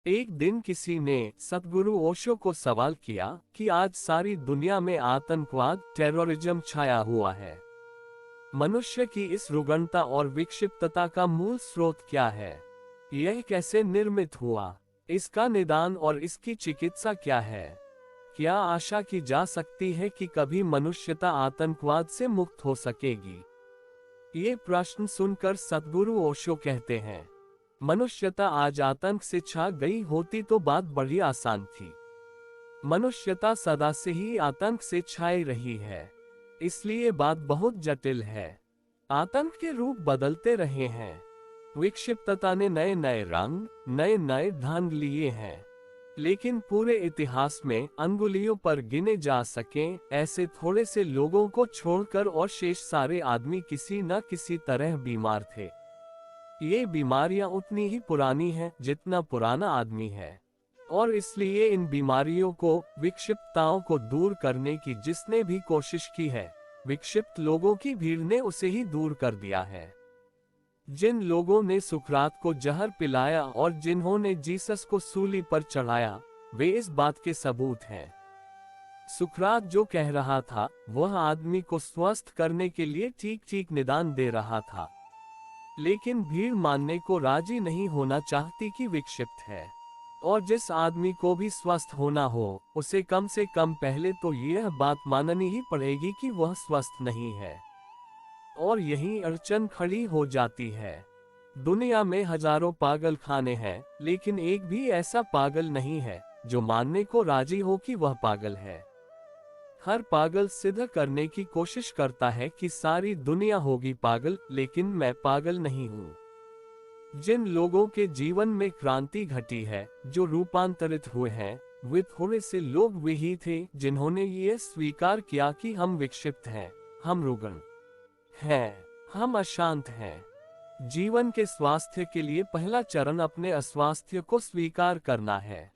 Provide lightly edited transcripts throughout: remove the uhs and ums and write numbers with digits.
एक दिन किसी ने सद्गुरु ओशो को सवाल किया कि आज सारी दुनिया में आतंकवाद, टेररिज्म छाया हुआ है। मनुष्य की इस रुग्णता और विक्षिप्तता का मूल स्रोत क्या है? यह कैसे निर्मित हुआ? इसका निदान और इसकी चिकित्सा क्या है? क्या आशा की जा सकती है कि कभी मनुष्यता आतंकवाद से मुक्त हो सकेगी? ये प्रश्न सुनकर सद्गुरु ओशो कहते हैं, मनुष्यता आज आतंक से छा गई होती तो बात बड़ी आसान थी। मनुष्यता सदा से ही आतंक से छाई रही है, इसलिए बात बहुत जटिल है। आतंक के रूप बदलते रहे हैं। विक्षिप्तता ने नए नए रंग, नए नए ढंग लिए हैं, लेकिन पूरे इतिहास में अंगुलियों पर गिने जा सकें ऐसे थोड़े से लोगों को छोड़कर और शेष सारे आदमी किसी न किसी तरह बीमार थे। ये बीमारियां उतनी ही पुरानी हैं जितना पुराना आदमी है, और इसलिए इन बीमारियों को, विक्षिप्तताओं को दूर करने की जिसने भी कोशिश की है, विक्षिप्त लोगों की भीड़ ने उसे ही दूर कर दिया है। जिन लोगों ने सुकरात को जहर पिलाया और जिन्होंने जीसस को सूली पर चढ़ाया, वे इस बात के सबूत हैं। सुकरात जो कह रहा था, वह आदमी को स्वस्थ करने के लिए ठीक ठीक निदान दे रहा था, लेकिन भीड़ मानने को राजी नहीं होना चाहती कि विक्षिप्त है। और जिस आदमी को भी स्वस्थ होना हो, उसे कम से कम पहले तो यह बात माननी ही पड़ेगी कि वह स्वस्थ नहीं है। और यही अड़चन खड़ी हो जाती है। दुनिया में हजारों पागल खाने हैं, लेकिन एक भी ऐसा पागल नहीं है जो मानने को राजी हो कि वह पागल है। हर पागल सिद्ध करने की कोशिश करता है कि सारी दुनिया होगी पागल, लेकिन मैं पागल नहीं हूँ। जिन लोगों के जीवन में क्रांति घटी है, जो रूपांतरित हुए हैं, वे थोड़े से लोग वे ही थे जिन्होंने ये स्वीकार किया कि हम विक्षिप्त हैं, हम रुग्ण हैं, हम अशांत हैं। जीवन के स्वास्थ्य के लिए पहला चरण अपने अस्वास्थ्य को स्वीकार करना है।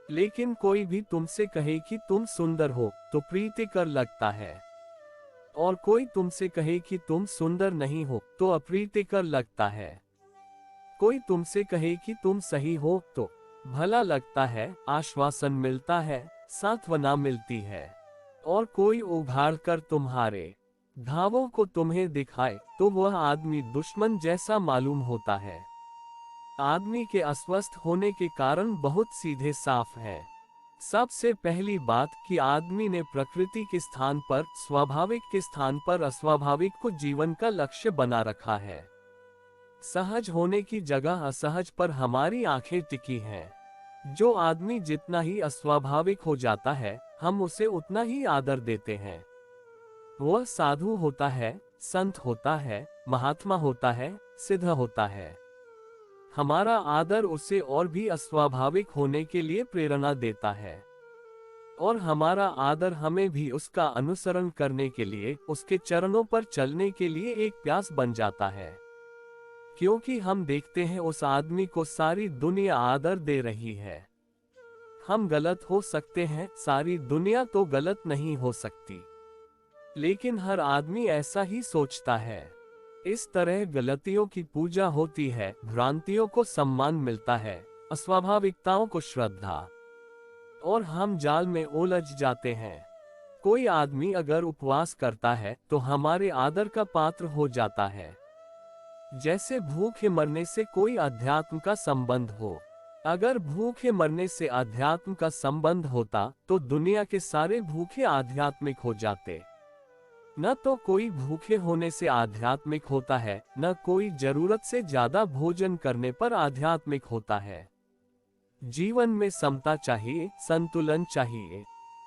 लेकिन कोई भी तुमसे कहे कि तुम सुंदर हो तो प्रीतिकर लगता है, और कोई तुमसे कहे कि तुम सुंदर नहीं हो तो अप्रीतिकर लगता है। कोई तुमसे कहे कि तुम सही हो तो भला लगता है, आश्वासन मिलता है, सांत्वना मिलती है। और कोई उघाड़ कर तुम्हारे घावों को तुम्हें दिखाए तो वह आदमी दुश्मन जैसा मालूम होता है। आदमी के अस्वस्थ होने के कारण बहुत सीधे साफ है। सबसे पहली बात कि आदमी ने प्रकृति के स्थान पर, स्वाभाविक के स्थान पर अस्वाभाविक को जीवन का लक्ष्य बना रखा है। सहज होने की जगह असहज पर हमारी आंखें टिकी हैं। जो आदमी जितना ही अस्वाभाविक हो जाता है, हम उसे उतना ही आदर देते हैं। वह साधु होता है, संत होता है, महात्मा होता है, सिद्ध होता है। हमारा आदर उसे और भी अस्वाभाविक होने के लिए प्रेरणा देता है, और हमारा आदर हमें भी उसका अनुसरण करने के लिए, उसके चरणों पर चलने के लिए एक प्यास बन जाता है। क्योंकि हम देखते हैं उस आदमी को सारी दुनिया आदर दे रही है। हम गलत हो सकते हैं, सारी दुनिया तो गलत नहीं हो सकती, लेकिन हर आदमी ऐसा ही सोचता है। इस तरह गलतियों की पूजा होती है, भ्रांतियों को सम्मान मिलता है, अस्वाभाविकताओं को श्रद्धा, और हम जाल में उलझ जाते हैं। कोई आदमी अगर उपवास करता है तो हमारे आदर का पात्र हो जाता है, जैसे भूखे मरने से कोई अध्यात्म का संबंध हो। अगर भूखे मरने से अध्यात्म का संबंध होता तो दुनिया के सारे भूखे आध्यात्मिक हो जाते। न तो कोई भूखे होने से आध्यात्मिक होता है, न कोई जरूरत से ज्यादा भोजन करने पर आध्यात्मिक होता है। जीवन में समता चाहिए, संतुलन चाहिए।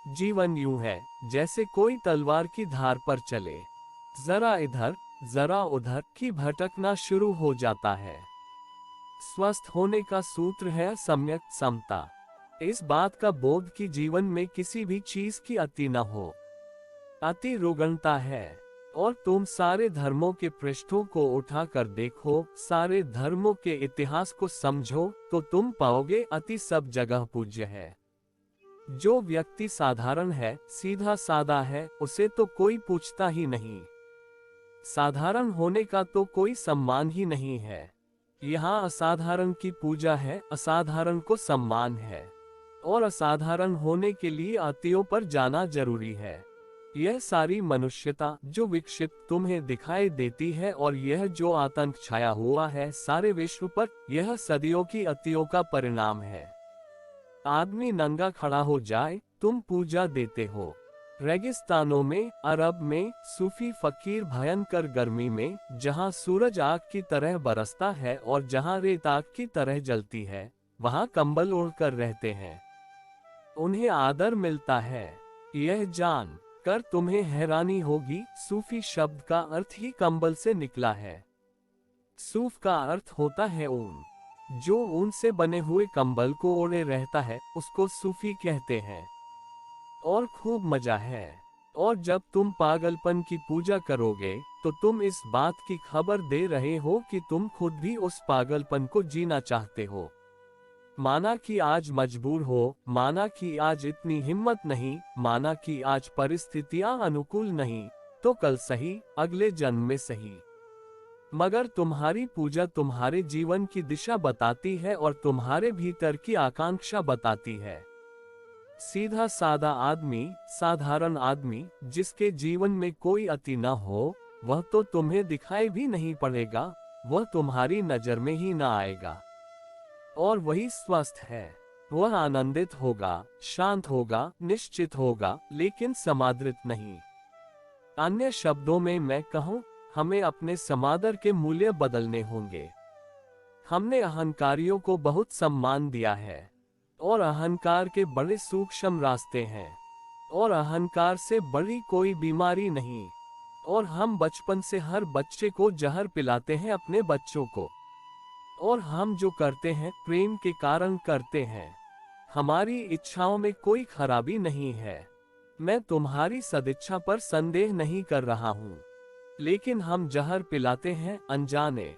जीवन यूं है जैसे कोई तलवार की धार पर चले, जरा इधर जरा उधर की भटकना शुरू हो जाता है। स्वस्थ होने का सूत्र है सम्यक समता। इस बात का बोध कि जीवन में किसी भी चीज की अति न हो। अति रुग्णता है। और तुम सारे धर्मों के पृष्ठों को उठाकर देखो, सारे धर्मों के इतिहास को समझो, तो तुम पाओगे अति सब जगह पूज्य है। जो व्यक्ति साधारण है, सीधा सादा है, उसे तो कोई पूछता ही नहीं। साधारण होने का तो कोई सम्मान ही नहीं है। यहाँ असाधारण की पूजा है, असाधारण को सम्मान है, और असाधारण होने के लिए अतियों पर जाना जरूरी है। यह सारी मनुष्यता जो विक्षिप्त तुम्हें दिखाई देती है और यह जो आतंक छाया हुआ है सारे विश्व पर, यह सदियों की अतियों का परिणाम है। आदमी नंगा खड़ा हो जाए, तुम पूजा देते हो। रेगिस्तानों में, अरब में, सूफी फकीर भयंकर गर्मी में, जहाँ सूरज आग की तरह बरसता है और जहाँ रेत आग की तरह जलती है, वहाँ कंबल ओढ़कर रहते हैं। उन्हें आदर मिलता है। यह जान कर तुम्हें हैरानी होगी, सूफी शब्द का अर्थ ही कंबल से निकला है। सूफ का अर्थ होता है ऊन। जो ऊन से बने हुए कंबल को ओढ़े रहता है उसको सूफी कहते हैं। और खूब मजा है। और जब तुम पागलपन की पूजा करोगे तो तुम इस बात की खबर दे रहे हो कि तुम खुद भी उस पागलपन को जीना चाहते हो। माना कि आज मजबूर हो, माना कि आज इतनी हिम्मत नहीं, माना कि आज परिस्थितियां अनुकूल नहीं, तो कल सही, अगले जन्म में सही। मगर तुम्हारी पूजा तुम्हारे जीवन की दिशा बताती है और तुम्हारे भीतर की आकांक्षा बताती है। सीधा सादा आदमी, साधारण आदमी, जिसके जीवन में कोई अति न हो, वह तो तुम्हें दिखाई भी नहीं पड़ेगा, वह तुम्हारी नजर में ही न आएगा। और वही स्वस्थ है। वह आनंदित होगा, शांत होगा, निश्चित होगा, लेकिन समादृत नहीं। अन्य शब्दों में मैं कहूं, हमें अपने समादर के मूल्य बदलने होंगे। हमने अहंकारियों को बहुत सम्मान दिया है, और अहंकार के बड़े सूक्ष्म रास्ते हैं, और अहंकार से बड़ी कोई बीमारी नहीं। और हम बचपन से हर बच्चे को जहर पिलाते हैं अपने बच्चों को। और हम जो करते हैं प्रेम के कारण करते हैं। हमारी इच्छाओं में कोई खराबी नहीं है। मैं तुम्हारी सदिच्छा पर संदेह नहीं कर रहा हूँ, लेकिन हम जहर पिलाते हैं अनजाने।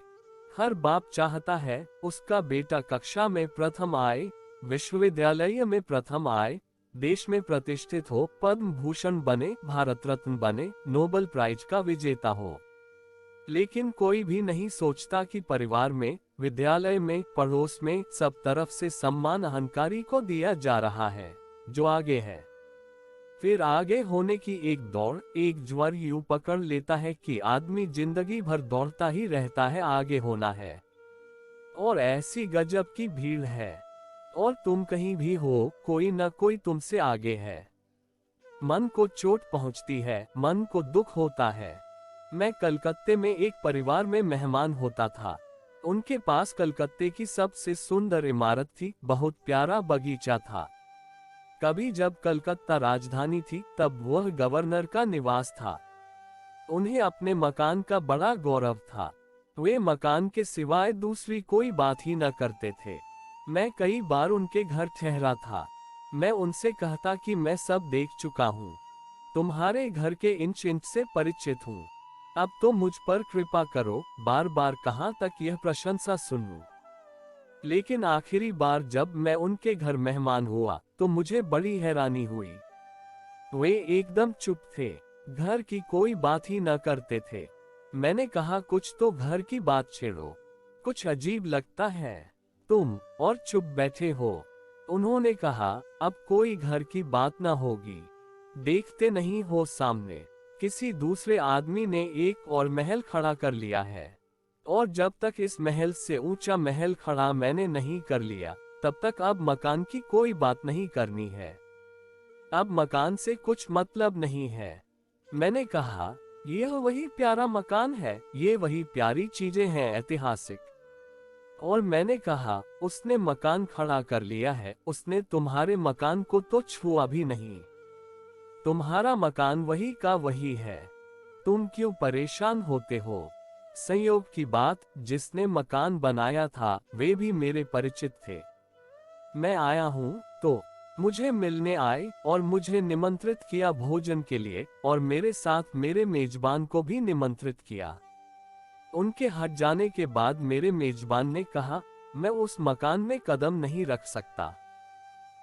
हर बाप चाहता है उसका बेटा कक्षा में प्रथम आए, विश्वविद्यालय में प्रथम आए, देश में प्रतिष्ठित हो, पद्म भूषण बने, भारत रत्न बने, नोबेल प्राइज का विजेता हो। लेकिन कोई भी नहीं सोचता कि परिवार में, विद्यालय में, पड़ोस में, सब तरफ से सम्मान अहंकारी को दिया जा रहा है, जो आगे है। फिर आगे होने की एक दौड़, एक ज्वर यूं पकड़ लेता है कि आदमी जिंदगी भर दौड़ता ही रहता है, आगे होना है। और ऐसी गजब की भीड़ है, और तुम कहीं भी हो, कोई न कोई तुमसे आगे है। मन को चोट पहुंचती है, मन को दुख होता है। मैं कलकत्ते में एक परिवार में मेहमान होता था। उनके पास कलकत्ते की सबसे सुंदर इमारत थी, बहुत प्यारा बगीचा था। कभी जब कलकत्ता राजधानी थी तब वह गवर्नर का निवास था। उन्हें अपने मकान का बड़ा गौरव था। वे मकान के सिवाय दूसरी कोई बात ही न करते थे। मैं कई बार उनके घर ठहरा था। मैं उनसे कहता कि मैं सब देख चुका हूँ, तुम्हारे घर के इंच इंच से परिचित हूँ, अब तो मुझ पर कृपा करो। बार बार कहाँ तक यह प्रशंसा सुनूं। लेकिन आखिरी बार जब मैं उनके घर मेहमान हुआ तो मुझे बड़ी हैरानी हुई। वे एकदम चुप थे, घर की कोई बात ही न करते थे। मैंने कहा कुछ तो घर की बात छेड़ो, कुछ अजीब लगता है तुम और चुप बैठे हो। उन्होंने कहा अब कोई घर की न होगी, देखते नहीं हो सामने किसी दूसरे आदमी ने एक और महल खड़ा कर लिया है, और जब तक इस महल से ऊंचा महल खड़ा मैंने नहीं कर लिया तब तक अब मकान की कोई बात नहीं करनी है। अब मकान से कुछ मतलब नहीं है। मैंने कहा यह वही प्यारा मकान है, ये वही प्यारी चीजें हैं ऐतिहासिक। और मैंने कहा उसने मकान खड़ा कर लिया है, उसने तुम्हारे मकान को तो छुआ भी नहीं। तुम्हारा मकान वही का वही है, तुम क्यों परेशान होते हो। संयोग की बात, जिसने मकान बनाया था वे भी मेरे परिचित थे। मैं आया हूँ तो मुझे मिलने आए और मुझे निमंत्रित किया भोजन के लिए, और मेरे साथ मेरे मेजबान को भी निमंत्रित किया। उनके हट जाने के बाद मेरे मेजबान ने कहा मैं उस मकान में कदम नहीं रख सकता,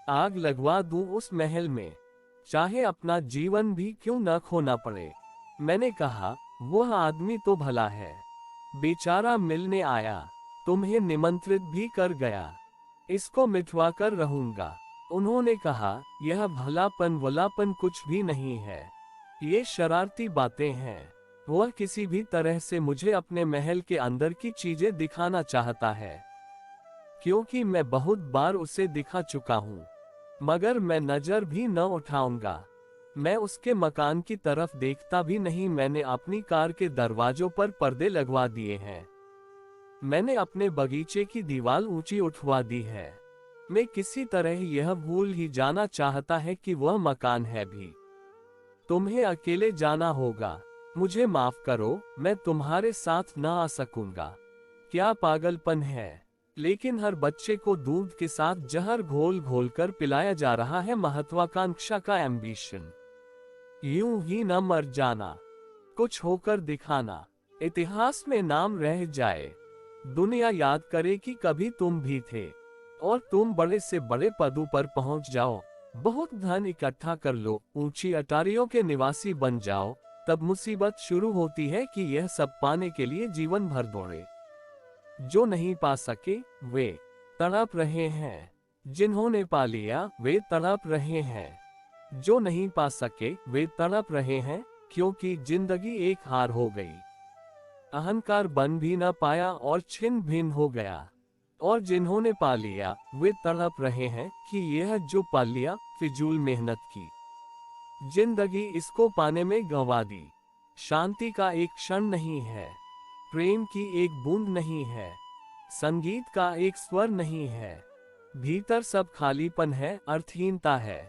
आग लगवा दूं उस महल में, चाहे अपना जीवन भी क्यों न खोना पड़े। मैंने कहा वह आदमी तो भला है, बेचारा मिलने आया, तुम्हें निमंत्रित भी कर गया। इसको मिटवा कर रहूंगा। उन्होंने कहा, यह भलापन वलापन कुछ भी नहीं है, ये शरारती बातें हैं। वह किसी भी तरह से मुझे अपने महल के अंदर की चीजें दिखाना चाहता है, क्योंकि मैं बहुत बार उसे दिखा चुका हूँ, मगर मैं नजर भी न उठाऊंगा। मैं उसके मकान की तरफ देखता भी नहीं। मैंने अपनी कार के दरवाजों पर पर्दे लगवा दिए हैं। मैंने अपने बगीचे की दीवार ऊंची उठवा दी है। मैं किसी तरह यह भूल ही जाना चाहता है कि वह मकान है भी। तुम्हें अकेले जाना होगा। मुझे माफ करो, मैं तुम्हारे साथ न आ सकूंगा। क्या पागलपन है। लेकिन हर बच्चे को दूध के साथ जहर घोल घोल कर पिलाया जा रहा है। महत्वाकांक्षा का एम्बिशन। यूं ही न मर जाना, कुछ होकर दिखाना, इतिहास में नाम रह जाए। दुनिया याद करे कि कभी तुम भी थे, और तुम बड़े से बड़े पदों पर पहुंच जाओ। बहुत धन इकट्ठा कर लो, ऊंची अटारियों के निवासी बन जाओ। तब मुसीबत शुरू होती है कि यह सब पाने के लिए जीवन भर दौड़े। जो नहीं पा सके वे तड़प रहे हैं, जिन्होंने पा लिया वे तड़प रहे हैं। जो नहीं पा सके वे तड़प रहे हैं, क्योंकि जिंदगी एक हार हो गई। अहंकार बन भी न पाया और छिन्न भिन्न हो गया। और जिन्होंने पा लिया वे तड़प रहे हैं कि यह जो पा लिया फिजूल मेहनत की जिंदगी इसको पाने में गंवा दी। शांति का एक क्षण नहीं है, प्रेम की एक बूंद नहीं है, संगीत का एक स्वर नहीं है। भीतर सब खालीपन है, अर्थहीनता है।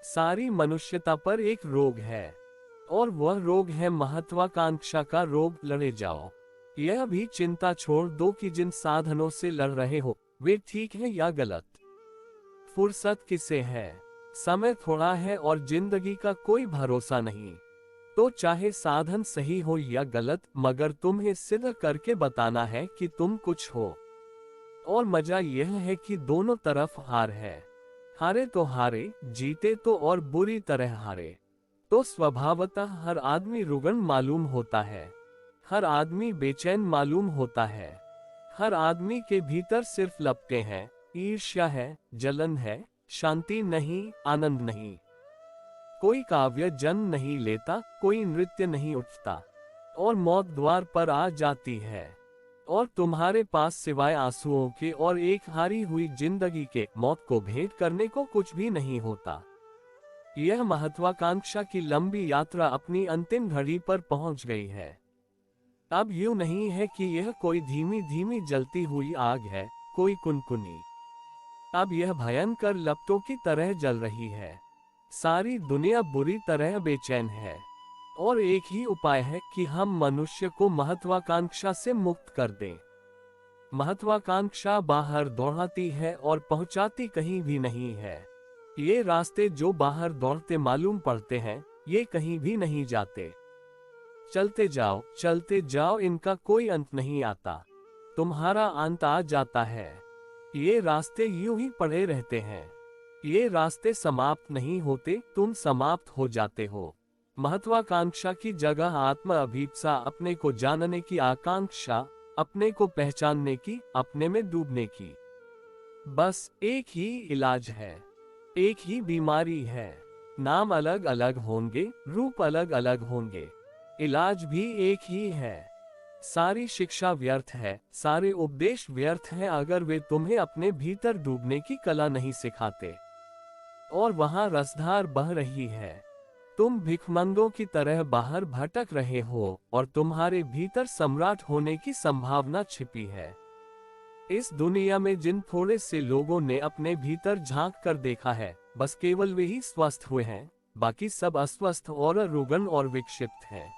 सारी मनुष्यता पर एक रोग है, और वह रोग है महत्वाकांक्षा का रोग। लड़े जाओ। यह भी चिंता छोड़ दो कि जिन साधनों से लड़ रहे हो वे ठीक है या गलत। फुर्सत किसे है, समय थोड़ा है और जिंदगी का कोई भरोसा नहीं। तो चाहे साधन सही हो या गलत, मगर तुम्हें सिद्ध करके बताना है कि तुम कुछ हो। और मजा यह है कि दोनों तरफ हार है। हारे तो हारे, जीते तो और बुरी तरह हारे। तो स्वभावतः हर आदमी रुग्ण मालूम होता है, हर आदमी बेचैन मालूम होता है। हर आदमी के भीतर सिर्फ लपटें हैं, ईर्ष्या है, जलन है, शांति नहीं, आनंद नहीं। कोई काव्य जन्म नहीं लेता, कोई नृत्य नहीं उठता, और मौत द्वार पर आ जाती है। और तुम्हारे पास सिवाय आंसुओं के और एक हारी हुई जिंदगी के मौत को भेंट करने को कुछ भी नहीं होता। यह महत्वाकांक्षा की लंबी यात्रा अपनी अंतिम घड़ी पर पहुंच गई है। अब यूं नहीं है कि यह कोई धीमी धीमी जलती हुई आग है, कोई कुनकुनी। अब यह भयंकर लपटों की तरह जल रही है। सारी दुनिया बुरी तरह बेचैन है, और एक ही उपाय है कि हम मनुष्य को महत्वाकांक्षा से मुक्त कर दें। महत्वाकांक्षा बाहर दौड़ाती है और पहुंचाती कहीं भी नहीं है। ये रास्ते जो बाहर दौड़ते मालूम पड़ते हैं, ये कहीं भी नहीं जाते। चलते जाओ, इनका कोई अंत नहीं आता। तुम्हारा अंत आ जाता है। ये रास्ते यूं ही पड़े रहते हैं। ये रास्ते समाप्त नहीं होते, तुम समाप्त हो जाते हो। महत्वाकांक्षा की जगह आत्म अभीप्सा, अपने को जानने की आकांक्षा, अपने को पहचानने की, अपने में डूबने की। बस एक ही इलाज है, एक ही बीमारी है। नाम अलग अलग होंगे, रूप अलग अलग होंगे, इलाज भी एक ही है। सारी शिक्षा व्यर्थ है, सारे उपदेश व्यर्थ हैं अगर वे तुम्हें अपने भीतर डूबने की कला नहीं सिखाते। और वहां रसधार बह रही है। तुम भिखमंगों की तरह बाहर भटक रहे हो, और तुम्हारे भीतर सम्राट होने की संभावना छिपी है। इस दुनिया में जिन थोड़े से लोगों ने अपने भीतर झांक कर देखा है, बस केवल वे ही स्वस्थ हुए हैं, बाकी सब अस्वस्थ और रुग्ण और विक्षिप्त हैं।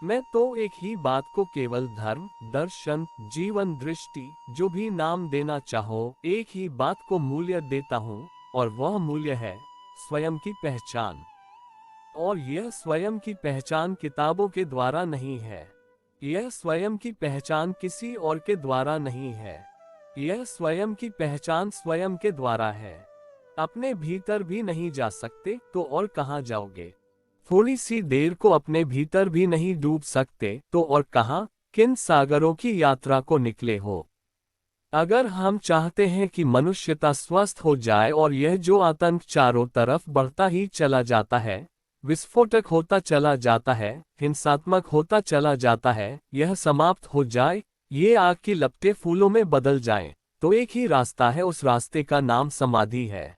मैं तो एक ही बात को केवल धर्म, दर्शन, जीवन दृष्टि, जो भी नाम देना चाहो, एक ही बात को मूल्य देता हूँ, और वह मूल्य है स्वयं की पहचान। और यह स्वयं की पहचान किताबों के द्वारा नहीं है। यह स्वयं की पहचान किसी और के द्वारा नहीं है। यह स्वयं की पहचान स्वयं के द्वारा है। अपने भीतर भी नहीं जा सकते तो और कहाँ जाओगे? थोड़ी सी देर को अपने भीतर भी नहीं डूब सकते तो और कहाँ, किन सागरों की यात्रा को निकले हो? अगर हम चाहते हैं कि मनुष्यता स्वस्थ हो जाए और यह जो आतंक चारों तरफ बढ़ता ही चला जाता है, विस्फोटक होता चला जाता है, हिंसात्मक होता चला जाता है, यह समाप्त हो जाए, ये आग की लपटें फूलों में बदल जाएं, तो एक ही रास्ता है, उस रास्ते का नाम समाधि है।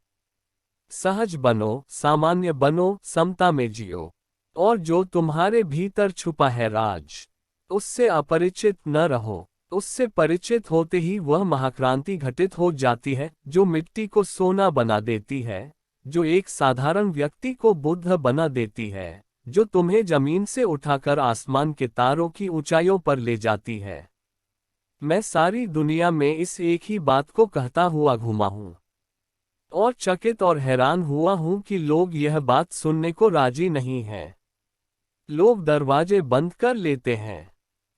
सहज बनो, सामान्य बनो, समता में जियो। और जो तुम्हारे भीतर छुपा है राज, उससे अपरिचित न रहो। उससे परिचित होते ही वह महाक्रांति घटित हो जाती है, जो मिट्टी को सोना बना देती है, जो एक साधारण व्यक्ति को बुद्ध बना देती है, जो तुम्हें जमीन से उठाकर आसमान के तारों की ऊंचाइयों पर ले जाती है। मैं सारी दुनिया में इस एक ही बात को कहता हुआ घूमा हूं और चकित और हैरान हुआ हूं कि लोग यह बात सुनने को राजी नहीं हैं। लोग दरवाजे बंद कर लेते हैं।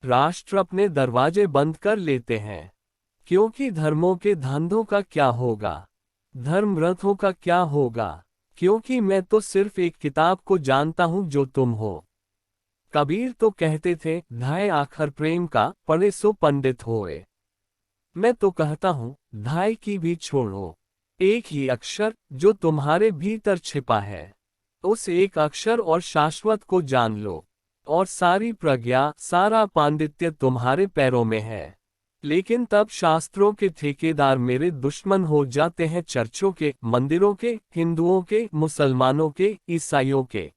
राष्ट्र अपने दरवाजे बंद कर लेते हैं, क्योंकि धर्मों के धंधों का क्या होगा, धर्म ग्रंथों का क्या होगा, क्योंकि मैं तो सिर्फ एक किताब को जानता हूं जो तुम हो। कबीर तो कहते थे, धाय आखर प्रेम का, पढ़े सो पंडित होए। मैं तो कहता हूं, धाय की भी छोड़ो, एक ही अक्षर जो तुम्हारे भीतर छिपा है, उस एक अक्षर और शाश्वत को जान लो, और सारी प्रज्ञा, सारा पांडित्य तुम्हारे पैरों में है। लेकिन तब शास्त्रों के ठेकेदार मेरे दुश्मन हो जाते हैं, चर्चों के, मंदिरों के, हिंदुओं के, मुसलमानों के, ईसाइयों के।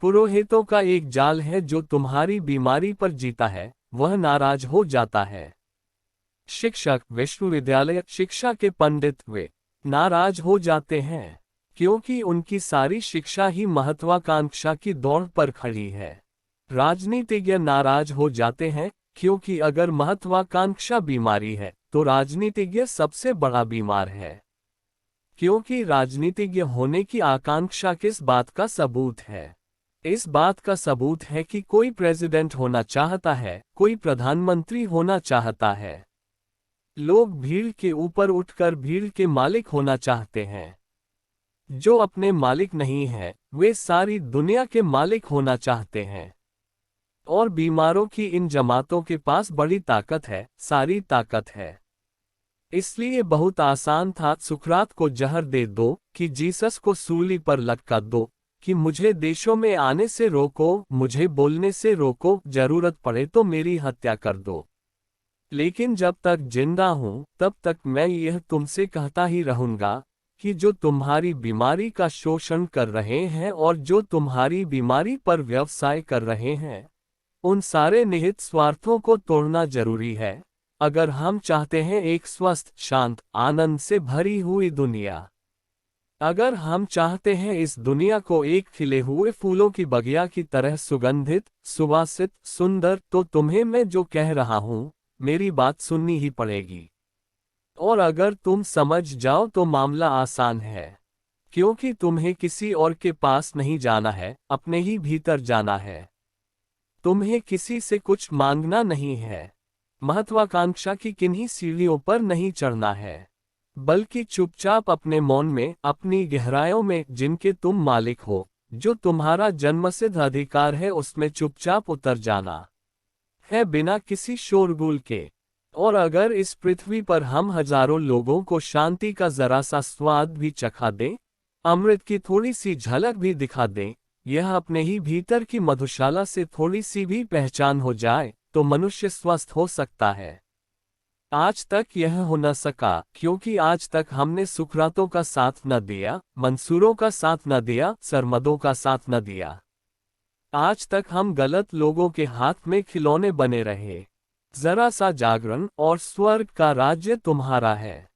पुरोहितों का एक जाल है जो तुम्हारी बीमारी पर जीता है, वह नाराज हो जाता है। शिक्षक, विश्वविद्यालय शिक्षा के पंडित, वे नाराज हो जाते हैं, क्योंकि उनकी सारी शिक्षा ही महत्वाकांक्षा की दौड़ पर खड़ी है। राजनीतिज्ञ नाराज हो जाते हैं, क्योंकि अगर महत्वाकांक्षा बीमारी है, तो राजनीतिज्ञ सबसे बड़ा बीमार है। क्योंकि राजनीतिज्ञ होने की आकांक्षा किस बात का सबूत है? इस बात का सबूत है कि कोई प्रेसिडेंट होना चाहता है, कोई प्रधानमंत्री होना चाहता है। लोग भीड़ के ऊपर उठकर भीड़ के मालिक होना चाहते हैं। जो अपने मालिक नहीं है, वे सारी दुनिया के मालिक होना चाहते हैं। और बीमारों की इन जमातों के पास बड़ी ताकत है, सारी ताकत है। इसलिए बहुत आसान था सुकरात को जहर दे दो, कि जीसस को सूली पर लटका दो, कि मुझे देशों में आने से रोको, मुझे बोलने से रोको, जरूरत पड़े तो मेरी हत्या कर दो। लेकिन जब तक जिंदा हूं, तब तक मैं यह तुमसे कहता ही रहूंगा, कि जो तुम्हारी बीमारी का शोषण कर रहे हैं और जो तुम्हारी बीमारी पर व्यवसाय कर रहे हैं, उन सारे निहित स्वार्थों को तोड़ना जरूरी है, अगर हम चाहते हैं एक स्वस्थ, शांत, आनंद से भरी हुई दुनिया। अगर हम चाहते हैं इस दुनिया को एक खिले हुए फूलों की बगिया की तरह सुगंधित, सुवासित, सुंदर, तो तुम्हें मैं जो कह रहा हूं, मेरी बात सुननी ही पड़ेगी। और अगर तुम समझ जाओ तो मामला आसान है, क्योंकि तुम्हें किसी और के पास नहीं जाना है, अपने ही भीतर जाना है। तुम्हें किसी से कुछ मांगना नहीं है, महत्वाकांक्षा की किन्हीं सीढ़ियों पर नहीं चढ़ना है, बल्कि चुपचाप अपने मौन में, अपनी गहराइयों में, जिनके तुम मालिक हो, जो तुम्हारा जन्मसिद्ध अधिकार है, उसमें चुपचाप उतर जाना है, बिना किसी शोरगुल के। और अगर इस पृथ्वी पर हम हजारों लोगों को शांति का जरा सा स्वाद भी चखा दें, अमृत की थोड़ी सी झलक भी दिखा दें, यह अपने ही भीतर की मधुशाला से थोड़ी सी भी पहचान हो जाए, तो मनुष्य स्वस्थ हो सकता है। आज तक यह हो न सका, क्योंकि आज तक हमने सुकरातों का साथ न दिया, मंसूरों का साथ न दिया, सरमदों का साथ न दिया। आज तक हम गलत लोगों के हाथ में खिलौने बने रहे। जरा सा जागरण और स्वर्ग का राज्य तुम्हारा है।